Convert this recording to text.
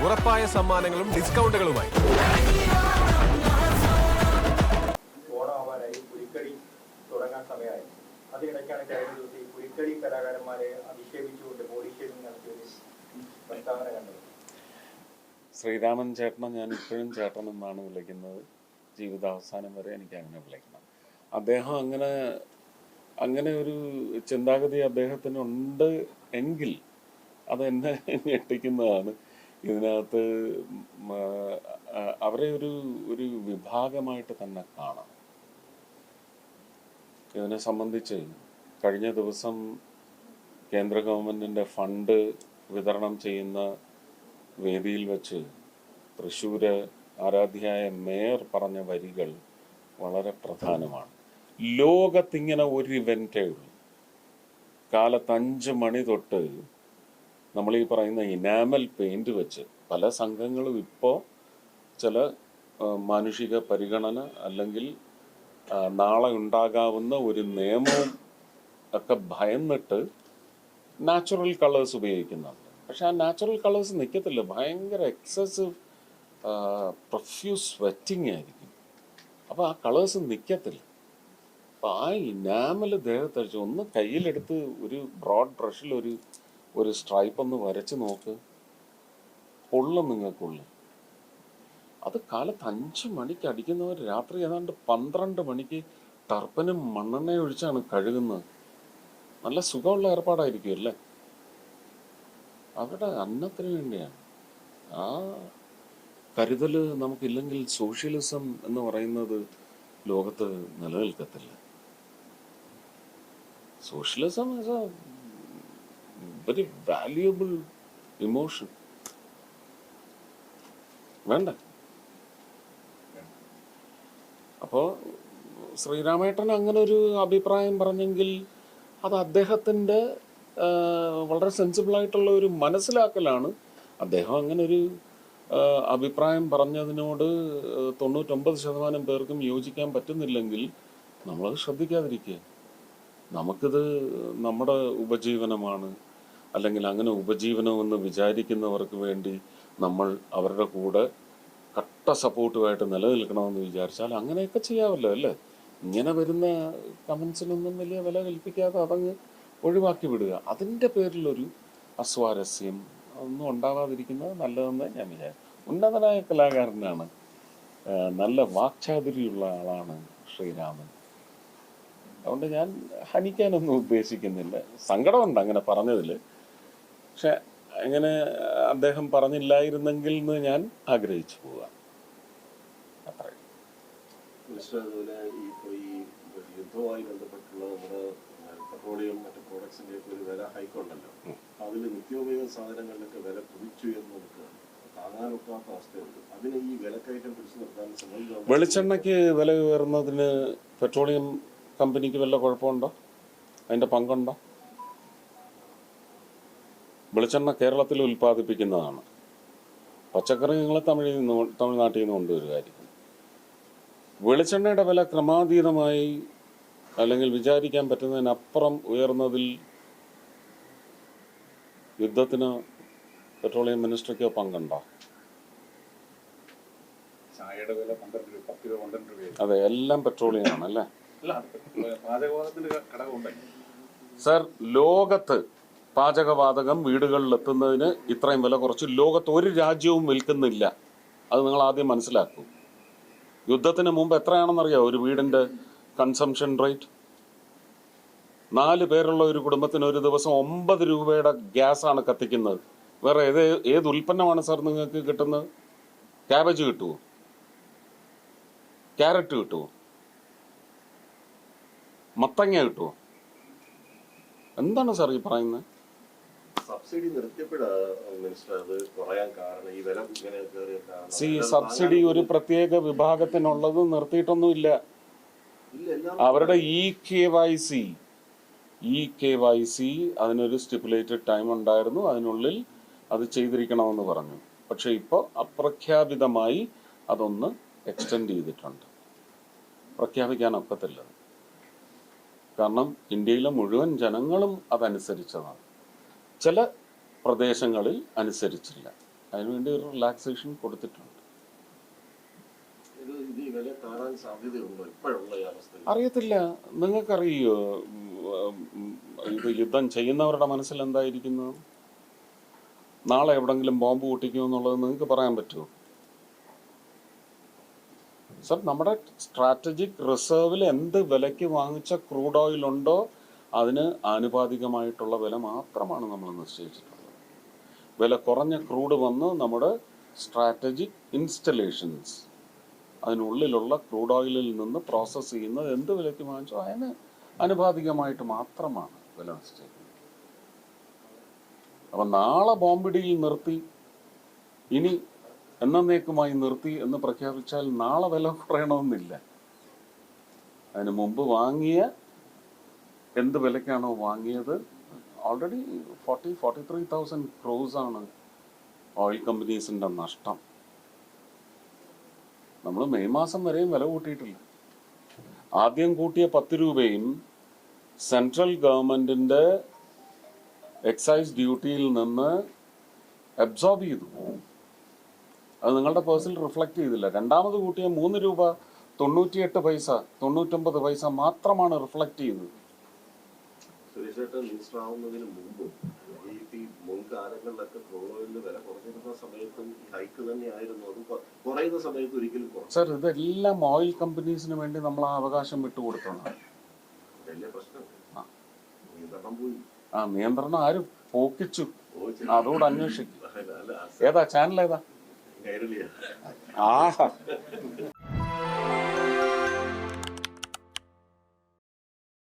ഉറപ്പായ സമ്മാനങ്ങളും ഡിസ്കൗണ്ടുകളുമായി. ഓണമാവാനായി പുലിക്കളി തുടങ്ങാൻ സമയമായി. അതിനിടയ്ക്കാണ് കഴിഞ്ഞ ദിവസം ഈ പുലിക്കളി കലാകാരന്മാരെ അധിക്ഷേപിച്ചുകൊണ്ട് ബോഡി ഷേവിംഗ് നടത്തിയൊരു പ്രസ്താവന കണ്ടത്. ശ്രീരാമൻ ചേട്ടനെ ഞാൻ ഇപ്പോഴും ചേട്ടൻ എന്നാണ് വിളിക്കുന്നത്. ജീവിതാവസാനം വരെ എനിക്ക് അങ്ങനെ വിളിക്കണം. അദ്ദേഹം അങ്ങനെ ഒരു ചിന്താഗതി അദ്ദേഹത്തിനുണ്ട് എങ്കിൽ അതെന്നെ ഞെട്ടിക്കുന്നതാണ്. ഇതിനകത്ത് അവരെ ഒരു വിഭാഗമായിട്ട് തന്നെ കാണാം. ഇതിനെ സംബന്ധിച്ച് കഴിഞ്ഞ ദിവസം കേന്ദ്ര ഗവൺമെൻറ്റിൻ്റെ ഫണ്ട് വിതരണം ചെയ്യുന്ന വേദിയിൽ വെച്ച് തൃശ്ശൂര് ആരാധ്യയായ മേയർ പറഞ്ഞ വരികൾ വളരെ പ്രധാനമാണ്. ലോകത്തിങ്ങനെ ഒരു ഇവൻ്റേ ഉള്ളൂ. കാലത്ത് 5 മണി തൊട്ട് നമ്മൾ ഈ പറയുന്ന ഇനാമൽ പെയിൻറ് വെച്ച് പല സംഘങ്ങളും ഇപ്പോൾ ചില മാനുഷിക പരിഗണന അല്ലെങ്കിൽ നാളെ ഉണ്ടാകാവുന്ന ഒരു നിയമവും ഒക്കെ ഭയന്നിട്ട് നാച്ചുറൽ കളേഴ്സ് ഉപയോഗിക്കുന്നുണ്ട്. പക്ഷെ ആ നാച്ചുറൽ കളേഴ്സ് നിൽക്കത്തില്ല. ഭയങ്കര എക്സസീവ് പ്രൊഫ്യൂസ് സ്വെറ്റിംഗ് ആയിരിക്കും. അപ്പോൾ ആ കളേഴ്സ് നിൽക്കത്തില്ല. അപ്പോൾ ആ ഇനാമൽ ദേഹത്തടിച്ച് ഒന്ന് കയ്യിലെടുത്ത് ഒരു ബ്രോഡ് ബ്രഷിൽ ഒരു സ്ട്രൈപ്പ് ഒന്ന് വരച്ച് നോക്ക്, പൊള്ളും നിങ്ങൾക്കുള്ളിൽ. അത് കാലത്ത് 5 മണിക്ക് അടിക്കുന്നവർ രാത്രി ഏതാണ്ട് 12 മണിക്ക് ടർപ്പനും മണ്ണെണ്ണയും ഒഴിച്ചാണ് കഴുകുന്നത്. നല്ല സുഖമുള്ള ഏർപ്പാടായിരിക്കും അല്ലേ? അവരുടെ അന്നത്തിന് വേണ്ടിയാണ്. ആ കരുതൽ നമുക്കില്ലെങ്കിൽ സോഷ്യലിസം എന്ന് പറയുന്നത് ലോകത്ത് നിലനിൽക്കത്തില്ല. Socialism is a very valuable emotion. വേണ്ട. അപ്പോൾ ശ്രീരാമേട്ടൻ അങ്ങനെ ഒരു അഭിപ്രായം പറഞ്ഞെങ്കിൽ അത് അദ്ദേഹത്തിൻ്റെ വളരെ സെൻസിബിളായിട്ടുള്ള ഒരു മനസ്സിലാക്കലാണ്. അദ്ദേഹം അങ്ങനെ ഒരു അഭിപ്രായം പറഞ്ഞതിനോട് 99% പേർക്കും യോജിക്കാൻ പറ്റുന്നില്ലെങ്കിൽ നമ്മളത് ശ്രദ്ധിക്കാതിരിക്കുക. നമുക്കിത് നമ്മുടെ ഉപജീവനമാണ്, അല്ലെങ്കിൽ അങ്ങനെ ഉപജീവനമെന്ന് വിചാരിക്കുന്നവർക്ക് വേണ്ടി നമ്മൾ അവരുടെ കൂടെ കട്ട സപ്പോർട്ടുമായിട്ട് നിലനിൽക്കണമെന്ന് വിചാരിച്ചാൽ അങ്ങനെയൊക്കെ ചെയ്യാമല്ലോ അല്ലേ? ഇങ്ങനെ വരുന്ന കമൻസിനൊന്നും വലിയ വില കൽപ്പിക്കാതെ അതങ്ങ് ഒഴിവാക്കി വിടുക. അതിൻ്റെ പേരിലൊരു അസ്വാരസ്യം ഒന്നും ഉണ്ടാവാതിരിക്കുന്നത് നല്ലതെന്ന് ഞാൻ വിചാരിച്ചു. ഉന്നതനായ കലാകാരനാണ്, നല്ല വാക്ചാതുരിയുള്ള ആളാണ് ശ്രീരാമൻ. അതുകൊണ്ട് ഞാൻ ഹനിക്കാനൊന്നും ഉദ്ദേശിക്കുന്നില്ല. സങ്കടമുണ്ട് അങ്ങനെ പറഞ്ഞതിൽ. പക്ഷെ അങ്ങനെ അദ്ദേഹം പറഞ്ഞില്ലായിരുന്നെങ്കിൽ എന്ന് ഞാൻ ആഗ്രഹിച്ചു പോവാം. അത്രയും. അതുപോലെ ഈ യുദ്ധവുമായി ബന്ധപ്പെട്ടുള്ള നമ്മുടെ പെട്രോളിയം മറ്റു പ്രോഡക്ട്സിന്റെ ഒരു വില ഹൈക്കുണ്ടല്ലോ. അതിൽ നിത്യോപയോഗ സാധനങ്ങളിലൊക്കെ വില കുതിച്ചുയർന്നു നിൽക്കുകയാണ്. താങ്ങാനൊക്കാത്ത അവസ്ഥയുണ്ട്. അതിന് ഈ വിലക്കയറ്റം പിടിച്ചു നിർത്താൻ വെളിച്ചെണ്ണയ്ക്ക് വില ഉയർന്നതിന് പെട്രോളിയം കമ്പനിക്ക് വല്ല കുഴപ്പമുണ്ടോ? അതിൻ്റെ പങ്കുണ്ടോ? വെളിച്ചെണ്ണ കേരളത്തിൽ ഉൽപ്പാദിപ്പിക്കുന്നതാണ്. പച്ചക്കറി നിങ്ങൾ തമിഴ്നാട്ടിൽ നിന്ന് കൊണ്ടുവരുമായിരിക്കും. വെളിച്ചെണ്ണയുടെ വില ക്രമാതീതമായി അല്ലെങ്കിൽ വിചാരിക്കാൻ പറ്റുന്നതിനപ്പുറം ഉയർന്നതിൽ യുദ്ധത്തിന് പെട്രോളിയം മിനിസ്ട്രിക്കോ പങ്കുണ്ടോ? അതെ, എല്ലാം പെട്രോളിയം ആണല്ലേ സർ. ലോകത്ത് പാചകവാതകം വീടുകളിൽ എത്തുന്നതിന് ഇത്രയും വില കുറച്ച് ലോകത്ത് ഒരു രാജ്യവും വിൽക്കുന്നില്ല. അത് നിങ്ങൾ ആദ്യം മനസ്സിലാക്കൂ. യുദ്ധത്തിന് മുമ്പ് എത്രയാണെന്നറിയാമോ ഒരു വീടിൻ്റെ കൺസംഷൻ റേറ്റ്? 4 പേരുള്ള ഒരു കുടുംബത്തിന് ഒരു ദിവസം 9 രൂപയുടെ ഗ്യാസാണ് കത്തിക്കുന്നത്. വേറെ ഏത് ഉൽപ്പന്നമാണ് സാർ നിങ്ങൾക്ക് കിട്ടുന്നത്? ക്യാബേജ് കിട്ടുമോ? ക്യാരറ്റ് കിട്ടുമോ? മത്തങ്ങ കിട്ടുമോ? എന്താണ് സാർ ഈ പറയുന്നത്? സബ്സിഡി സബ്സിഡി ഒരു പ്രത്യേക വിഭാഗത്തിനുള്ളത് നിർത്തിയിട്ടൊന്നുമില്ല. അവരുടെ KYC അതിനൊരു സ്റ്റിപ്പുലേറ്റഡ് ടൈം ഉണ്ടായിരുന്നു. അതിനുള്ളിൽ അത് ചെയ്തിരിക്കണമെന്ന് പറഞ്ഞു. പക്ഷെ ഇപ്പോൾ അപ്രഖ്യാപിതമായി അതൊന്ന് എക്സ്റ്റെൻഡ് ചെയ്തിട്ടുണ്ട്. പ്രഖ്യാപിക്കാനൊക്കത്തില്ല. കാരണം ഇന്ത്യയിലെ മുഴുവൻ ജനങ്ങളും അതനുസരിച്ചതാണ്. ചില പ്രദേശങ്ങളിൽ അനുസരിച്ചില്ല. അതിനുവേണ്ടി ഒരു റിലാക്സേഷൻ കൊടുത്തിട്ടുണ്ട്. ഇത് ഈ വില കാണാൻ സാധ്യതയുണ്ടോ ഇപ്പോഴുള്ള ഈ അവസ്ഥയിൽ? അറിയത്തില്ല. നിങ്ങൾക്കറിയോ ഇത് യുദ്ധം ചെയ്യുന്നവരുടെ മനസ്സിൽ എന്തായിരിക്കുന്നു? നാളെ എവിടെങ്കിലും ബോംബ് പൊട്ടിക്കുമോ എന്നുള്ളത് നിങ്ങൾക്ക് പറയാൻ പറ്റുമോ? സർ, നമ്മുടെ സ്ട്രാറ്റജിക് റിസർവിൽ എന്ത് വിലയ്ക്ക് വാങ്ങിച്ച ക്രൂഡ് ഓയിൽ ഉണ്ടോ അതിന് ആനുപാതികമായിട്ടുള്ള വില മാത്രമാണ് നമ്മൾ നിശ്ചയിച്ചിട്ടുള്ളത്. വില കുറഞ്ഞ ക്രൂഡ് വന്ന് നമ്മുടെ സ്ട്രാറ്റജിക് ഇൻസ്റ്റലേഷൻസ് അതിനുള്ളിലുള്ള ക്രൂഡ് ഓയിലിൽ നിന്ന് പ്രോസസ്സ് ചെയ്യുന്നത് എന്ത് വിലയ്ക്ക് വാങ്ങിച്ചോ അതിന് ആനുപാതികമായിട്ട് മാത്രമാണ് വില നിശ്ചയിക്കുന്നത്. അപ്പം നാളെ ബോംബിടിയിൽ നിർത്തി ഇനി എന്നേക്കുമായി നിർത്തി എന്ന് പ്രഖ്യാപിച്ചാൽ നാളെ വില കുറയണമെന്നില്ല. അതിന് മുമ്പ് വാങ്ങിയ എന്ത് വിലയ്ക്കാണോ വാങ്ങിയത്, ഓൾറെഡി 43,000 ക്രോസാണ് ഓയിൽ കമ്പനീസിൻ്റെ നഷ്ടം. നമ്മൾ മെയ് മാസം വരെയും വില കൂട്ടിയിട്ടില്ല. ആദ്യം കൂട്ടിയ 10 രൂപയും സെൻട്രൽ ഗവൺമെൻറ്റിൻ്റെ എക്സൈസ് ഡ്യൂട്ടിയിൽ നിന്ന് അബ്സോർബ് ചെയ്തു. അത് നിങ്ങളുടെ പേഴ്സിൽ റിഫ്ലക്റ്റ് ചെയ്തില്ല. രണ്ടാമത് കൂട്ടിയ 3 രൂപ 98 പൈസ 99 പൈസ മാത്രമാണ് റിഫ്ലക്റ്റ് ചെയ്തത്. സുരേഷേട്ടൻ മിനിസ്റ്റർ ആവുന്നതിന് മുമ്പ് ഈ മുൻകാലങ്ങളിലൊക്കെ ക്രൂഡ് ഓയിലിന് വില കുറഞ്ഞിരുന്ന സമയത്തും ഈ ഹൈക്ക് തന്നെയായിരുന്നു. അത് കുറയുന്ന സമയത്ത് ഒരിക്കലും കുറഞ്ഞു. സർ, ഇതെല്ലാം ഓയിൽ കമ്പനീസിന് വേണ്ടി നമ്മൾ ആ അവകാശം വിട്ടുകൊടുത്തതാണ്. വലിയ പ്രശ്നം നിയന്ത്രണം പോയി. ആ നിയന്ത്രണം ആര് പോക്കിച്ചു? അതോട് അന്വേഷിക്കും. ഏതാ ചാനൽ ഏതാ? കൈരളിയാ. ആഹാ.